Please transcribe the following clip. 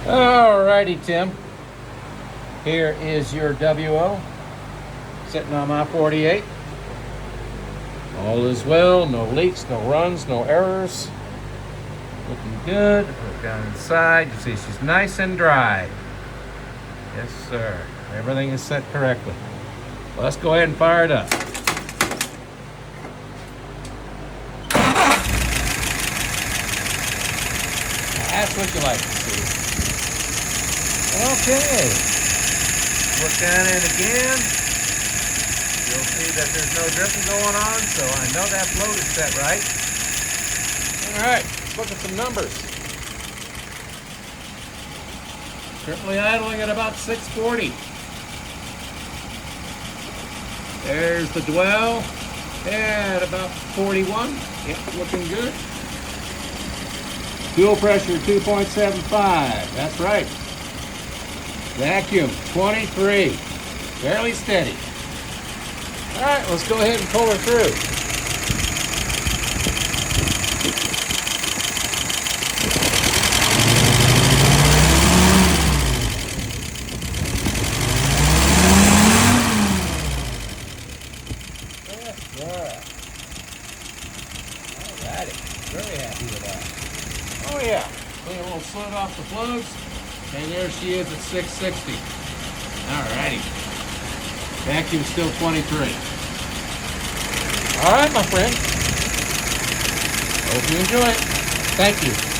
Alrighty, Tim. Here is your WO sitting on my 48. All is well, no leaks, no runs, no errors. Looking good. Look down inside. You see she's nice and dry. Yes, sir. Everything is set correctly. Well, let's go ahead and fire it up. That's what you like to see. Okay. Look down in again. You'll see that there's no dripping going on, so I know that float is set right. All right, let's look at some numbers. Currently idling at about 640. There's the dwell at about 41. Yep, looking good. Fuel pressure 2.75. That's right. Vacuum 23. Fairly steady. All right, let's go ahead and pull her through. Alrighty, very happy with that. Oh yeah, clean a little slit off the plugs, and there she is at 660. Alrighty, vacuum still 23. All right, my friend. Hope you enjoy it. Thank you.